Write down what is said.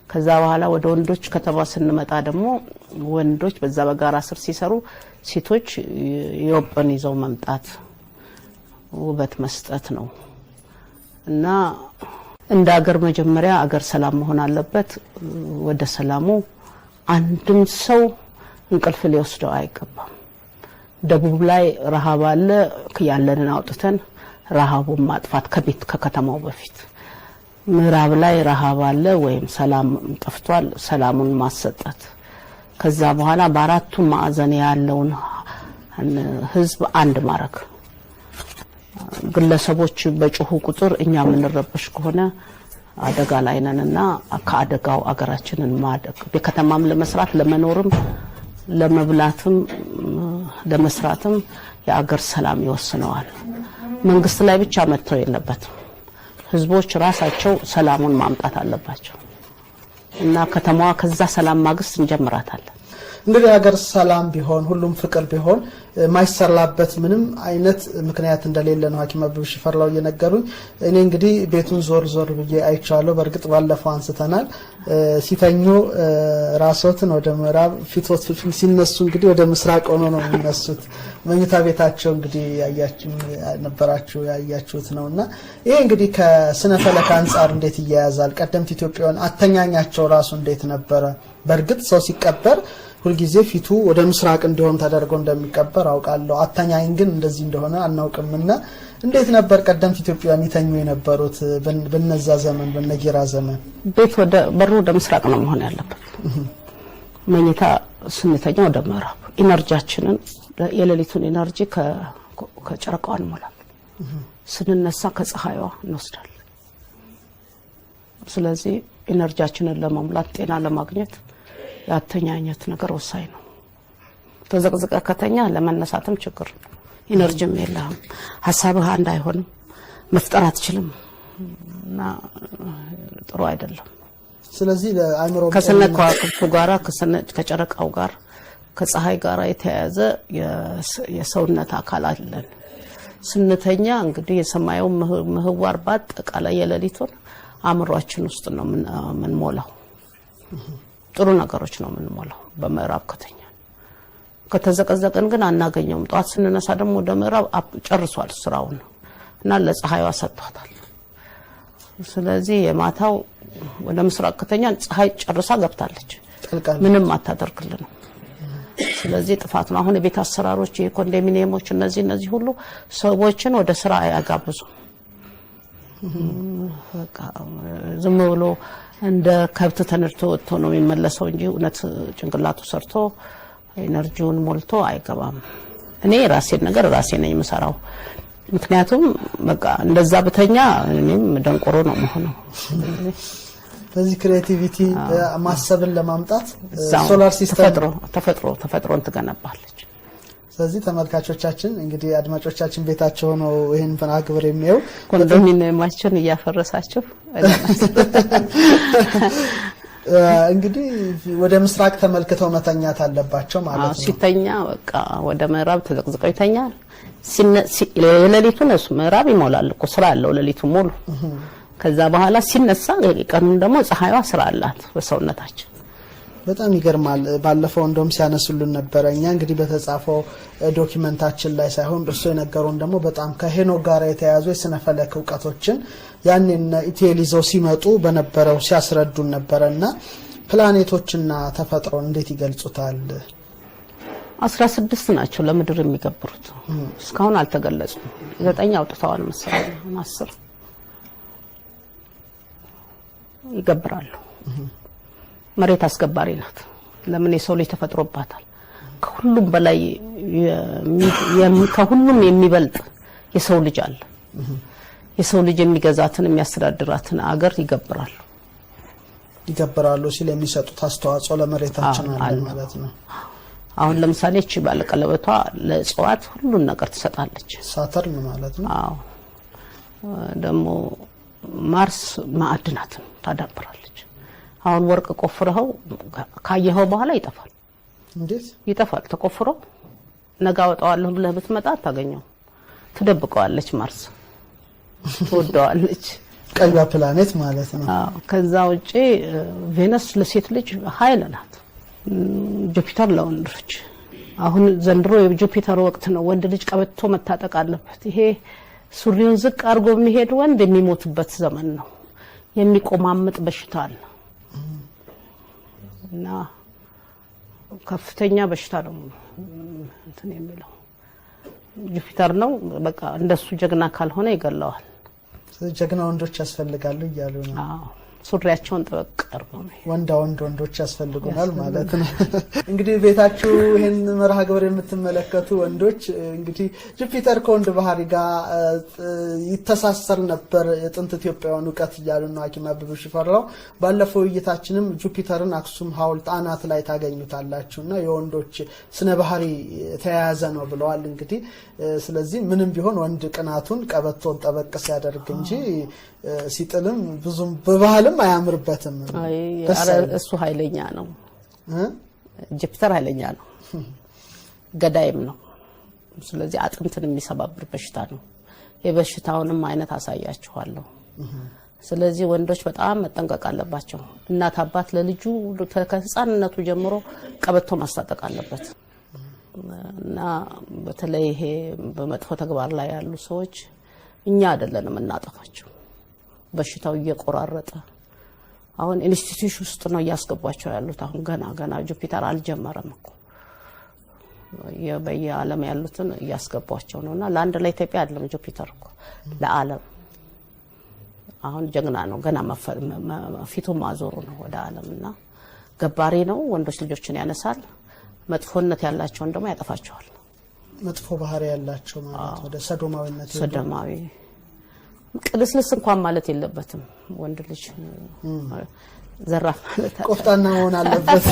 ከዛ በኋላ ወደ ወንዶች ከተማ ስንመጣ ደግሞ ወንዶች በዛ በጋራ ስር ሲሰሩ ሴቶች የወበን ይዘው መምጣት ውበት መስጠት ነው እና እንደ አገር መጀመሪያ አገር ሰላም መሆን አለበት። ወደ ሰላሙ አንድም ሰው እንቅልፍ ሊወስደው አይገባም። ደቡብ ላይ ረሃብ አለ። ያለንን አውጥተን ረሃቡን ማጥፋት ከቤት ከከተማው በፊት ምዕራብ ላይ ረሃብ አለ ወይም ሰላም ጠፍቷል፣ ሰላሙን ማሰጠት። ከዛ በኋላ በአራቱ ማዕዘን ያለውን ህዝብ አንድ ማረክ። ግለሰቦች በጮሁ ቁጥር እኛ ምንረበሽ ከሆነ አደጋ ላይ ነንና ከአደጋው አገራችንን ማደግ በከተማም ለመስራት ለመኖርም ለመብላትም ለመስራትም የአገር ሰላም ይወስነዋል። መንግስት ላይ ብቻ መተው የለበትም። ህዝቦች ራሳቸው ሰላሙን ማምጣት አለባቸው እና ከተማዋ ከዛ ሰላም ማግስት እንጀምራታለን። እንግዲህ ሀገር ሰላም ቢሆን ሁሉም ፍቅር ቢሆን ማይሰላበት ምንም አይነት ምክንያት እንደሌለ ነው ሐኪም አበበ ሽፈራው እየነገሩኝ። እኔ እንግዲህ ቤቱን ዞር ብዬ አይቻለሁ። በርግጥ ባለፈው አንስተናል። ሲተኙ ራስዎትን ወደ ምዕራብ ፊቶት ሲነሱ እንግዲህ ወደ ምስራቅ ሆኖ ነው የሚነሱት። መኝታ ቤታቸው እንግዲህ ያያችሁት ነውና ይሄ እንግዲህ ከስነ ፈለክ አንፃር እንዴት ይያያዛል? ቀደምት ኢትዮጵያውያን አተኛኛቸው ራሱ እንዴት ነበረ? በርግጥ ሰው ሲቀበር ሁልጊዜ ፊቱ ወደ ምስራቅ እንዲሆን ተደርጎ እንደሚቀበር አውቃለሁ። አተኛኝ ግን እንደዚህ እንደሆነ አናውቅምና እንዴት ነበር ቀደምት ኢትዮጵያውያን ይተኙ የነበሩት በነዛ ዘመን በነጊራ ዘመን? ቤት ወደ በሩ ወደ ምስራቅ ነው መሆን ያለበት። መኝታ ስንተኛ ወደ ምዕራብ። ኢነርጂያችንን የሌሊቱን ኢነርጂ ከጨረቃው እንሞላለን። ስንነሳ ከፀሐይዋ እንወስዳለን። ስለዚህ ኢነርጂያችንን ለመሙላት ጤና ለማግኘት ያተኛኘት ነገር ወሳኝ ነው። ተዘቅዝቀ ከተኛ ለመነሳትም ችግር ነው። ኢነርጂም የለህም፣ ሐሳብህ አንድ አይሆንም፣ መፍጠር አትችልም እና ጥሩ አይደለም። ስለዚህ ለአይምሮ ከሰነኳክፉ ጋራ ከጨረቃው ጋር ከፀሐይ ጋራ የተያያዘ የሰውነት አካል አለን። ስንተኛ እንግዲህ የሰማዩ ምህዋር በአጠቃላይ የሌሊቱን አእምሯችን ውስጥ ነው ምንሞላው። ጥሩ ነገሮች ነው ምንሞላው በምዕራብ ከተኛ። ከተዘቀዘቀን ግን አናገኘውም። ጧት ስንነሳ ደግሞ ወደ ምዕራብ ጨርሷል ስራውን እና ለፀሐይዋ ሰጥቷታል። ስለዚህ የማታው ወደ ምስራቅ ከተኛ ፀሐይ ጨርሳ ገብታለች፣ ምንም አታደርግልንም። ስለዚህ ጥፋት ነው። አሁን የቤት አሰራሮች የኮንዶሚኒየሞች እነዚህ ሁሉ ሰዎችን ወደ ስራ ያጋብዙ። በቃ ዝም ብሎ እንደ ከብት ተነድቶ ወጥቶ ነው የሚመለሰው እንጂ እውነት ጭንቅላቱ ሰርቶ ኢነርጂውን ሞልቶ አይገባም። እኔ ራሴን ነገር ራሴ ነኝ የምሰራው። ምክንያቱም በቃ እንደዛ በተኛ እኔም ደንቆሮ ነው መሆኑ። ስለዚህ ክሬቲቪቲ ማሰብን ለማምጣት ሶላር ሲስተም ተፈጥሮን ትገነባለች። ስለዚህ ተመልካቾቻችን እንግዲህ አድማጮቻችን ቤታቸው ነው ይሄን ፈናግብር የሚያዩ ኮንዶሚኒየማችን እያፈረሳችሁ እንግዲህ ወደ ምስራቅ ተመልክተው መተኛት አለባቸው ማለት ነው። ሲተኛ በቃ ወደ ምዕራብ ተዘቅዝቀው ይተኛል። የሌሊቱን እሱ ምዕራብ ይሞላል እኮ ስራ አለው ሌሊቱ ሙሉ። ከዛ በኋላ ሲነሳ ቀኑን ደግሞ ፀሐይዋ ስራ አላት በሰውነታችን። በጣም ይገርማል። ባለፈው እንደውም ሲያነሱልን ነበረኛ እንግዲህ በተጻፈው ዶክመንታችን ላይ ሳይሆን እርሱ የነገሩን ደግሞ በጣም ከሄኖክ ጋር የተያያዙ የስነ ፈለክ ዕውቀቶችን ያንን ኢቴሊዞ ሲመጡ በነበረው ሲያስረዱን ነበርና ፕላኔቶችና ተፈጥሮን እንዴት ይገልጹታል? 16 ናቸው ለምድር የሚገብሩት። እስካሁን አልተገለጹም። 9 አውጥተዋል መሰለኝ 10 ይገብራሉ። መሬት አስገባሪ ናት። ለምን የሰው ልጅ ተፈጥሮባታል። ከሁሉም በላይ ከሁሉም የሚበልጥ የሰው ልጅ አለ። የሰው ልጅ የሚገዛትን የሚያስተዳድራትን አገር ይገብራሉ ሲል የሚሰጡት አስተዋጽኦ ለመሬታችን አለ ማለት ነው። አሁን ለምሳሌ እቺ ባለቀለበቷ ለእጽዋት ሁሉን ነገር ትሰጣለች። ሳተርን ማለት ነው። አዎ ደግሞ ማርስ ማዕድናትን ታዳብራለች። አሁን ወርቅ ቆፍረው ካየኸው በኋላ ይጠፋል። እንዴት ይጠፋል? ተቆፍሮ ነገ አወጣዋለሁ ብለህ ብትመጣ አታገኘው። ትደብቀዋለች ማርስ ትወደዋለች። ቀይዋ ፕላኔት ማለት ነው። ከዛ ውጪ ቬነስ ለሴት ልጅ ኃይል ናት፣ ጁፒተር ለወንዶች። አሁን ዘንድሮ የጁፒተር ወቅት ነው። ወንድ ልጅ ቀበቶ መታጠቅ አለበት። ይሄ ሱሪውን ዝቅ አድርጎ የሚሄድ ወንድ የሚሞትበት ዘመን ነው። የሚቆማምጥ በሽታ አለ እና ከፍተኛ በሽታ ነው እንትን የሚለው ጁፒተር ነው። በቃ እንደሱ ጀግና ካልሆነ ይገለዋል። ጀግና ወንዶች ያስፈልጋሉ እያሉ ነው። ሱሪያቸውን ጠበቅ አድርገው ወንዶች ያስፈልጉናል ማለት ነው። እንግዲህ ቤታችሁ ይሄን መርሃ ግብር የምትመለከቱ ወንዶች እንግዲህ ጁፒተር ከወንድ ባህሪ ጋር ይተሳሰር ነበር የጥንት ኢትዮጵያውያን ዕውቀት እያሉ ነው ሐኪም አበበ ሽፈራው። ባለፈው ውይይታችንም ጁፒተርን አክሱም ሐውልት አናት ላይ ታገኙታላችሁና የወንዶች ስነ ባህሪ ተያያዘ ነው ብለዋል። እንግዲህ ስለዚህ ምንም ቢሆን ወንድ ቅናቱን ቀበቶን ጠበቅ ሲያደርግ እንጂ ሲጥልም ብዙም በባህልም አያምርበትም። እሱ ኃይለኛ ነው። ጁፒተር ኃይለኛ ነው፣ ገዳይም ነው። ስለዚህ አጥንትን የሚሰባብር በሽታ ነው። የበሽታውንም አይነት አሳያችኋለሁ። ስለዚህ ወንዶች በጣም መጠንቀቅ አለባቸው። እናት አባት ለልጁ ከህፃንነቱ ጀምሮ ቀበቶ ማስታጠቅ አለበት እና በተለይ ይሄ በመጥፎ ተግባር ላይ ያሉ ሰዎች እኛ አይደለንም እናጠፋቸው። በሽታው እየቆራረጠ አሁን ኢንስቲትዩሽን ውስጥ ነው እያስገቧቸው ያሉት። አሁን ገና ጁፒተር አልጀመረም እኮ በየዓለም ያሉትን እያስገቧቸው ነውና ለአንድ ለኢትዮጵያ አይደለም ጁፒተር እኮ ለዓለም አሁን ጀግና ነው። ገና ፊቱን ማዞሩ ነው ወደ ዓለምና ገባሪ ነው። ወንዶች ልጆችን ያነሳል። መጥፎነት ያላቸውን ደግሞ ያጠፋቸዋል። መጥፎ ባህሪ ያላቸው ማለት ወደ ሰዶማዊ ቅልስልስ እንኳን ማለት የለበትም። ወንድ ልጅ ዘራፍ ማለት ቆፍጣና መሆን አለበት።